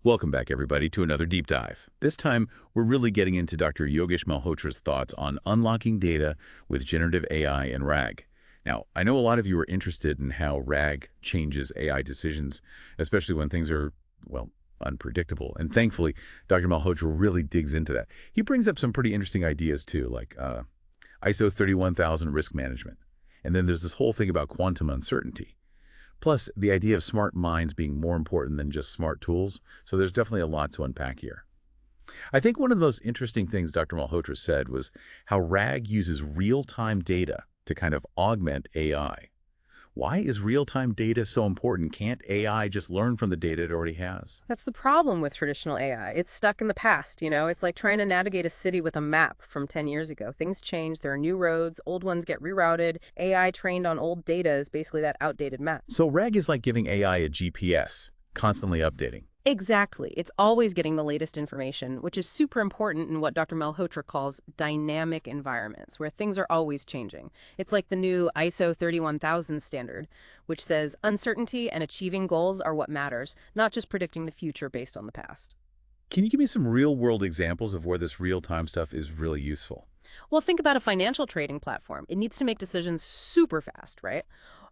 Welcome back, everybody, to another deep dive. This time, we're really getting into Dr. Yogesh Malhotra's thoughts on unlocking data with generative AI and RAG. Now, I know a lot of you are interested in how RAG changes AI decisions, especially when things are, well, unpredictable. And thankfully, Dr. Malhotra really digs into that. He brings up some pretty interesting ideas, too, like ISO 31000 risk management. And then there's this whole thing about quantum uncertainty. Plus, the idea of smart minds being more important than just smart tools, so there's definitely a lot to unpack here. I think one of the most interesting things Dr. Malhotra said was how RAG uses real-time data to kind of augment AI. Why is real-time data so important? Can't AI just learn from the data it already has? That's the problem with traditional AI. It's stuck in the past, It's like trying to navigate a city with a map from 10 years ago. Things change, there are new roads, old ones get rerouted. AI trained on old data is basically that outdated map. So RAG is like giving AI a GPS, constantly updating. Exactly. It's always getting the latest information, which is super important in what Dr. Malhotra calls dynamic environments, where things are always changing. It's like the new ISO 31000 standard, which says uncertainty and achieving goals are what matters, not just predicting the future based on the past. Can you give me some real-world examples of where this real-time stuff is really useful? Well, think about a financial trading platform. It needs to make decisions super fast, right?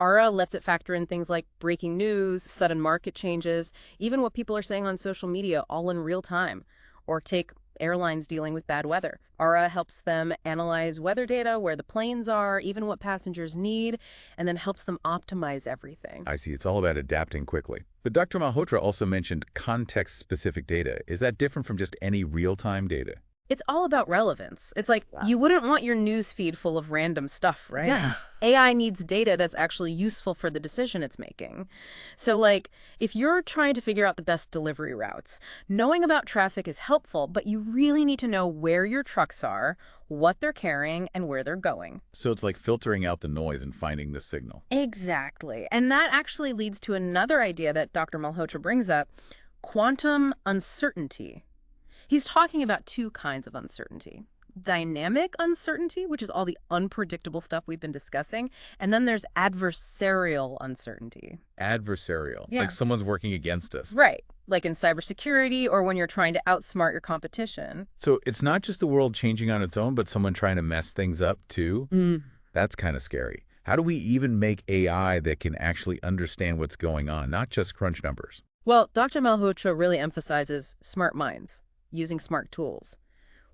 Aura lets it factor in things like breaking news, sudden market changes, even what people are saying on social media, all in real time. Or take airlines dealing with bad weather. Aura helps them analyze weather data, where the planes are, even what passengers need, and then helps them optimize everything. I see. It's all about adapting quickly. But Dr. Malhotra also mentioned context-specific data. Is that different from just any real-time data? It's all about relevance. It's like you wouldn't want your news feed full of random stuff, right? Yeah. AI needs data that's actually useful for the decision it's making. So like, if you're trying to figure out the best delivery routes, knowing about traffic is helpful, but you really need to know where your trucks are, what they're carrying, and where they're going. So it's like filtering out the noise and finding the signal. Exactly. And that actually leads to another idea that Dr. Malhotra brings up, quantum uncertainty. He's talking about two kinds of uncertainty. Dynamic uncertainty, which is all the unpredictable stuff we've been discussing, and then there's adversarial uncertainty. Adversarial, Yeah. like someone's working against us. Right, like in cybersecurity or when you're trying to outsmart your competition. So it's not just the world changing on its own, but someone trying to mess things up too? That's kind of scary. How do we even make AI that can actually understand what's going on, not just crunch numbers? Well, Dr. Malhotra really emphasizes smart minds, using smart tools.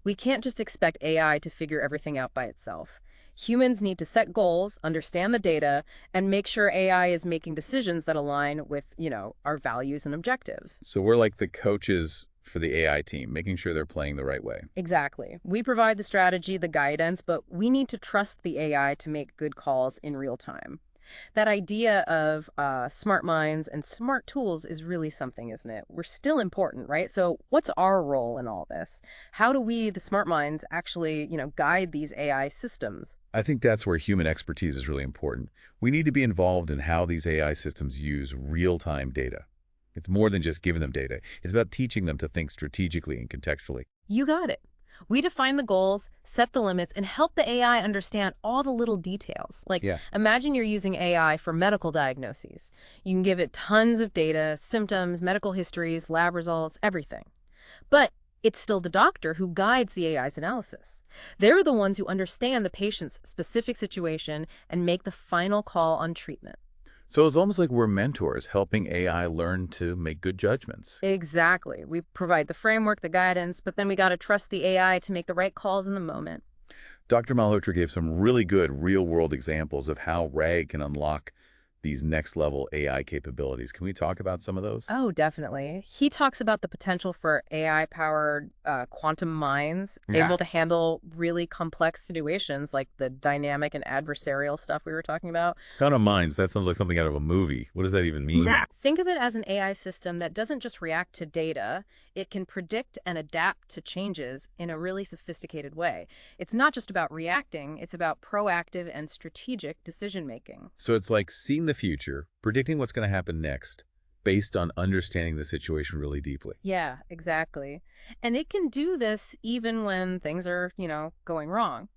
We can't just expect AI to figure everything out by itself. Humans need to set goals, understand the data, and make sure AI is making decisions that align with, our values and objectives. So we're like the coaches for the AI team, making sure they're playing the right way. Exactly. We provide the strategy, the guidance, but we need to trust the AI to make good calls in real time. That idea of smart minds and smart tools is really something, isn't it? We're still important, right? So what's our role in all this? How do we, the smart minds, actually, guide these AI systems? I think that's where human expertise is really important. We need to be involved in how these AI systems use real-time data. It's more than just giving them data. It's about teaching them to think strategically and contextually. You got it. We define the goals, set the limits, and help the AI understand all the little details. Like, imagine you're using AI for medical diagnoses. You can give it tons of data, symptoms, medical histories, lab results, everything. But it's still the doctor who guides the AI's analysis. They're the ones who understand the patient's specific situation and make the final call on treatment. So it's almost like we're mentors, helping AI learn to make good judgments. Exactly. We provide the framework, the guidance, but then we got to trust the AI to make the right calls in the moment. Dr. Malhotra gave some really good real-world examples of how RAG can unlock these next-level AI capabilities. Can we talk about some of those? Oh, definitely. He talks about the potential for AI-powered quantum minds, able to handle really complex situations like the dynamic and adversarial stuff we were talking about. Quantum minds, that sounds like something out of a movie. What does that even mean? Think of it as an AI system that doesn't just react to data. It can predict and adapt to changes in a really sophisticated way. It's not just about reacting, it's about proactive and strategic decision-making. So it's like seeing the future, predicting what's going to happen next, based on understanding the situation really deeply. Yeah, exactly. And it can do this even when things are, going wrong.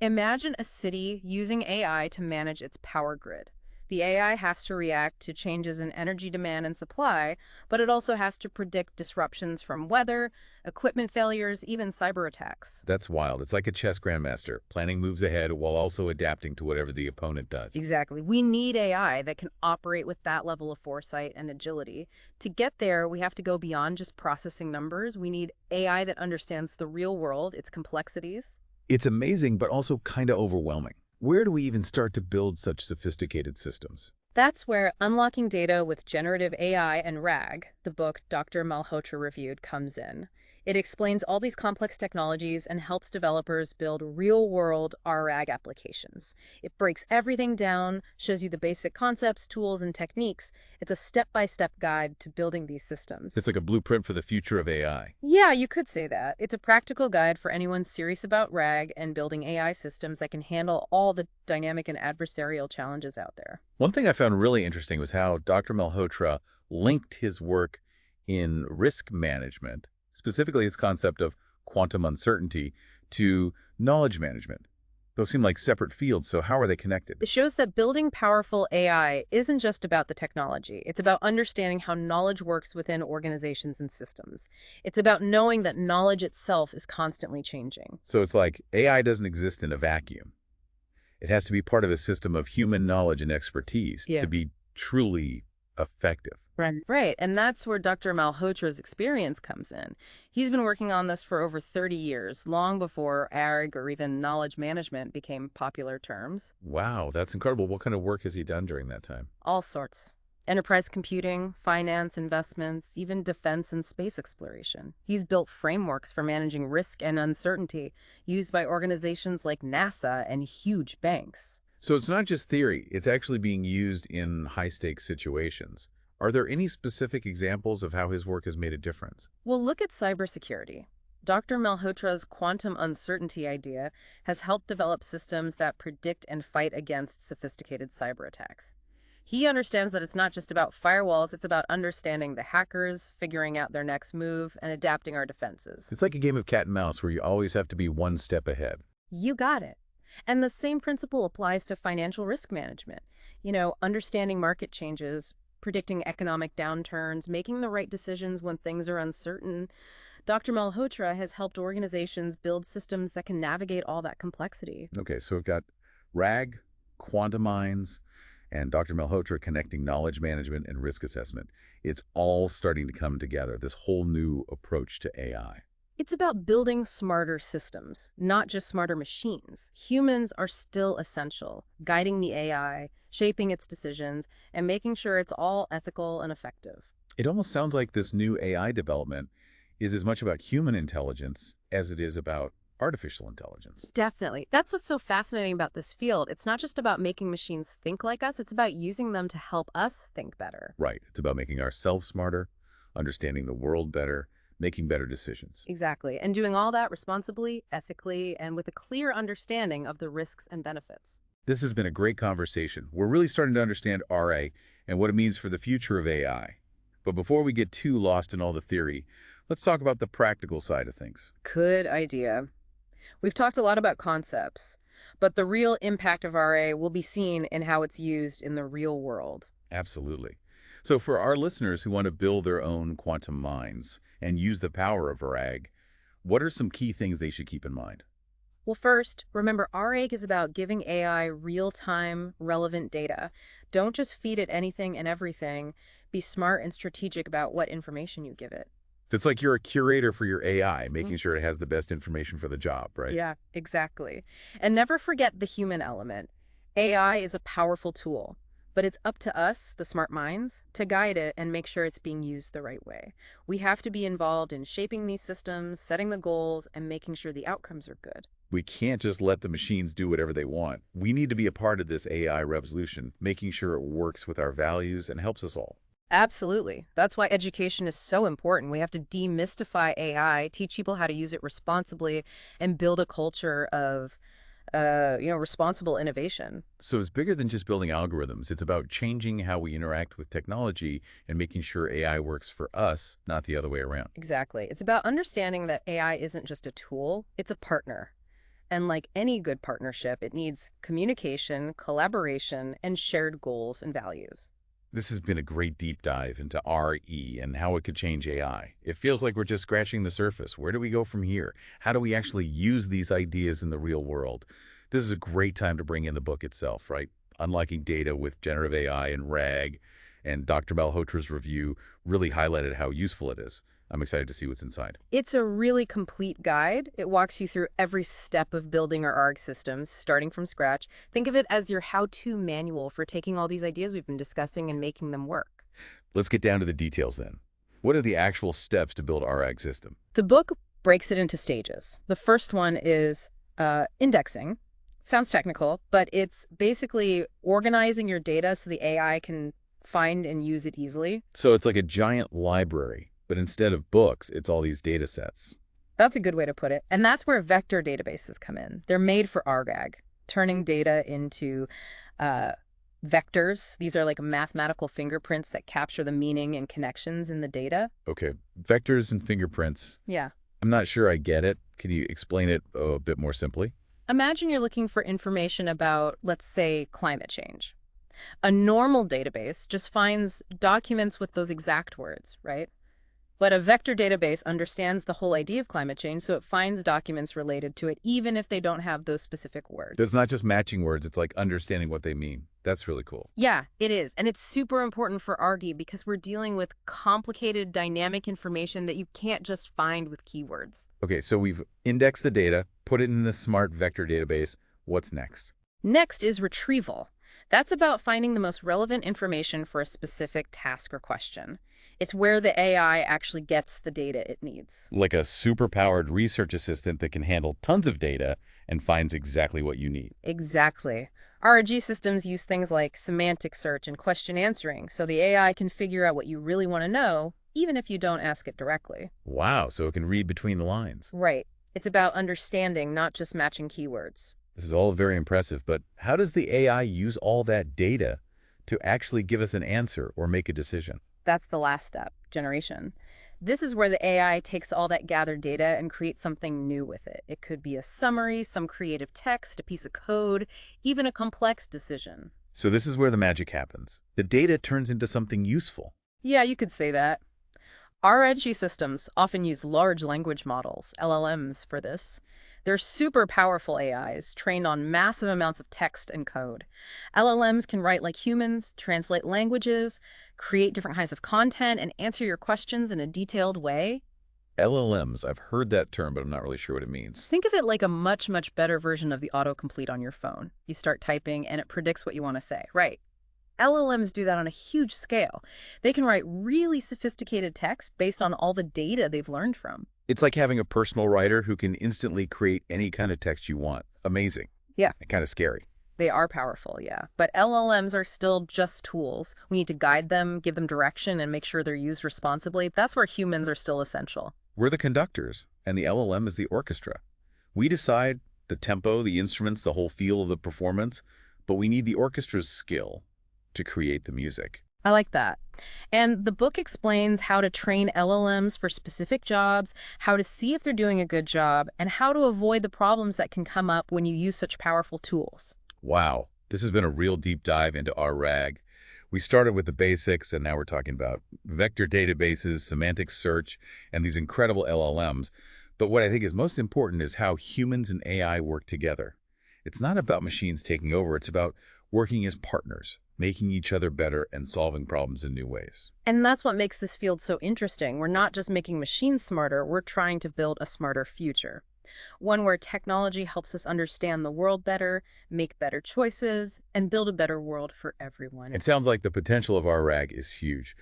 Imagine a city using AI to manage its power grid. The AI has to react to changes in energy demand and supply, but it also has to predict disruptions from weather, equipment failures, even cyber attacks. That's wild. It's like a chess grandmaster, planning moves ahead while also adapting to whatever the opponent does. Exactly. We need AI that can operate with that level of foresight and agility. To get there, we have to go beyond just processing numbers. We need AI that understands the real world, its complexities. It's amazing, but also kind of overwhelming. Where do we even start to build such sophisticated systems? That's where Unlocking Data with Generative AI and RAG, the book Dr. Malhotra reviewed, comes in. It explains all these complex technologies and helps developers build real-world RAG applications. It breaks everything down, shows you the basic concepts, tools, and techniques. It's a step-by-step guide to building these systems. It's like a blueprint for the future of AI. Yeah, you could say that. It's a practical guide for anyone serious about RAG and building AI systems that can handle all the dynamic and adversarial challenges out there. One thing I found really interesting was how Dr. Malhotra linked his work in risk management, specifically his concept of quantum uncertainty, to knowledge management. Those seem like separate fields, so how are they connected? It shows that building powerful AI isn't just about the technology. It's about understanding how knowledge works within organizations and systems. It's about knowing that knowledge itself is constantly changing. So it's like AI doesn't exist in a vacuum. It has to be part of a system of human knowledge and expertise to be truly effective. Right, and that's where Dr. Malhotra's experience comes in. He's been working on this for over 30 years, long before ARG or even knowledge management became popular terms. Wow, that's incredible. What kind of work has he done during that time? All sorts. Enterprise computing, finance, investments, even defense and space exploration. He's built frameworks for managing risk and uncertainty used by organizations like NASA and huge banks. So it's not just theory, it's actually being used in high-stakes situations. Are there any specific examples of how his work has made a difference? Well, look at cybersecurity. Dr. Malhotra's quantum uncertainty idea has helped develop systems that predict and fight against sophisticated cyber attacks. He understands that it's not just about firewalls, it's about understanding the hackers, figuring out their next move, and adapting our defenses. It's like a game of cat and mouse where you always have to be one step ahead. You got it. And the same principle applies to financial risk management. Understanding market changes, predicting economic downturns, making the right decisions when things are uncertain. Dr. Malhotra has helped organizations build systems that can navigate all that complexity. Okay, so we've got RAG, quantum mines, and Dr. Malhotra connecting knowledge management and risk assessment. It's all starting to come together, this whole new approach to AI. It's about building smarter systems, not just smarter machines. Humans are still essential, guiding the AI, shaping its decisions, and making sure it's all ethical and effective. It almost sounds like this new AI development is as much about human intelligence as it is about artificial intelligence. Definitely. That's what's so fascinating about this field. It's not just about making machines think like us, it's about using them to help us think better. Right. It's about making ourselves smarter, understanding the world better, making better decisions. Exactly. And doing all that responsibly, ethically, and with a clear understanding of the risks and benefits. This has been a great conversation. We're really starting to understand RA and what it means for the future of AI. But before we get too lost in all the theory, let's talk about the practical side of things. Good idea. We've talked a lot about concepts, but the real impact of RA will be seen in how it's used in the real world. Absolutely. So for our listeners who want to build their own quantum mines and use the power of RAG, what are some key things they should keep in mind? Well, first, remember RAG is about giving AI real-time, relevant data. Don't just feed it anything and everything. Be smart and strategic about what information you give it. It's like you're a curator for your AI, making sure it has the best information for the job, right? Yeah, exactly. And never forget the human element. AI is a powerful tool, but it's up to us, the smart minds, to guide it and make sure it's being used the right way. We have to be involved in shaping these systems, setting the goals, and making sure the outcomes are good. We can't just let the machines do whatever they want. We need to be a part of this AI revolution, making sure it works with our values and helps us all. Absolutely. That's why education is so important. We have to demystify AI, teach people how to use it responsibly, and build a culture of responsible innovation. So it's bigger than just building algorithms. It's about changing how we interact with technology and making sure AI works for us, not the other way around. Exactly. It's about understanding that AI isn't just a tool, it's a partner. And like any good partnership, it needs communication, collaboration, and shared goals and values. This has been a great deep dive into RE and how it could change AI. It feels like we're just scratching the surface. Where do we go from here? How do we actually use these ideas in the real world? This is a great time to bring in the book itself, right? Unlocking Data with Generative AI and RAG, and Dr. Malhotra's review really highlighted how useful it is. I'm excited to see what's inside. It's a really complete guide. It walks you through every step of building our ARG systems, starting from scratch. Think of it as your how-to manual for taking all these ideas we've been discussing and making them work. Let's get down to the details then. What are the actual steps to build our RAG system? The book breaks it into stages. The first one is indexing. Sounds technical, but it's basically organizing your data so the AI can find and use it easily. So it's like a giant library, but instead of books, it's all these data sets. That's a good way to put it. And that's where vector databases come in. They're made for RAG, turning data into vectors. These are like mathematical fingerprints that capture the meaning and connections in the data. Okay, vectors and fingerprints. Yeah. I'm not sure I get it. Can you explain it a bit more simply? Imagine you're looking for information about, let's say, climate change. A normal database just finds documents with those exact words, right? But a vector database understands the whole idea of climate change, so it finds documents related to it, even if they don't have those specific words. It's not just matching words, it's like understanding what they mean. That's really cool. Yeah, it is. And it's super important for RD because we're dealing with complicated, dynamic information that you can't just find with keywords. Okay, so we've indexed the data, put it in this smart vector database. What's next? Next is retrieval. That's about finding the most relevant information for a specific task or question. It's where the AI actually gets the data it needs. Like a super-powered research assistant that can handle tons of data and finds exactly what you need. Exactly. RG systems use things like semantic search and question answering, so the AI can figure out what you really want to know, even if you don't ask it directly. Wow, so it can read between the lines. Right. It's about understanding, not just matching keywords. This is all very impressive, but how does the AI use all that data to actually give us an answer or make a decision? That's the last step, generation. This is where the AI takes all that gathered data and creates something new with it. It could be a summary, some creative text, a piece of code, even a complex decision. So this is where the magic happens. The data turns into something useful. Yeah, you could say that. RG systems often use large language models, LLMs, for this. They're super powerful AIs trained on massive amounts of text and code. LLMs can write like humans, translate languages, create different kinds of content, and answer your questions in a detailed way. LLMs, I've heard that term, but I'm not really sure what it means. Think of it like a much, much better version of the autocomplete on your phone. You start typing and it predicts what you want to say. Right. LLMs do that on a huge scale. They can write really sophisticated text based on all the data they've learned from. It's like having a personal writer who can instantly create any kind of text you want. Amazing. Yeah. And kind of scary. They are powerful, yeah. But LLMs are still just tools. We need to guide them, give them direction, and make sure they're used responsibly. That's where humans are still essential. We're the conductors, and the LLM is the orchestra. We decide the tempo, the instruments, the whole feel of the performance, but we need the orchestra's skill to create the music. I like that. And the book explains how to train LLMs for specific jobs, how to see if they're doing a good job, and how to avoid the problems that can come up when you use such powerful tools. Wow, this has been a real deep dive into our RAG. We started with the basics, and now we're talking about vector databases, semantic search, and these incredible LLMs. But what I think is most important is how humans and AI work together. It's not about machines taking over, it's about working as partners, making each other better and solving problems in new ways. And that's what makes this field so interesting. We're not just making machines smarter, we're trying to build a smarter future. One where technology helps us understand the world better, make better choices, and build a better world for everyone. It sounds like the potential of our RAG is huge.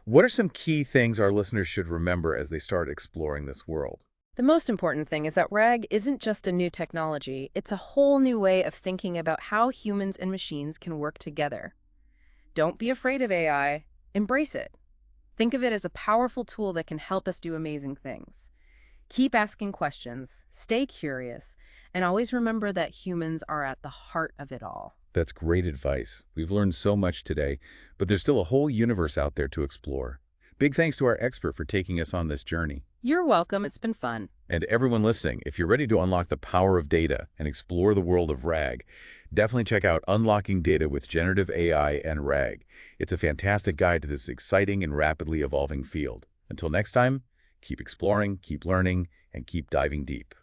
What are some key things our listeners should remember as they start exploring this world? The most important thing is that RAG isn't just a new technology, it's a whole new way of thinking about how humans and machines can work together. Don't be afraid of AI, embrace it. Think of it as a powerful tool that can help us do amazing things. Keep asking questions, stay curious, and always remember that humans are at the heart of it all. That's great advice. We've learned so much today, but there's still a whole universe out there to explore. Big thanks to our expert for taking us on this journey. You're welcome. It's been fun. And everyone listening, if you're ready to unlock the power of data and explore the world of RAG, definitely check out Unlocking Data with Generative AI and RAG. It's a fantastic guide to this exciting and rapidly evolving field. Until next time, keep exploring, keep learning, and keep diving deep.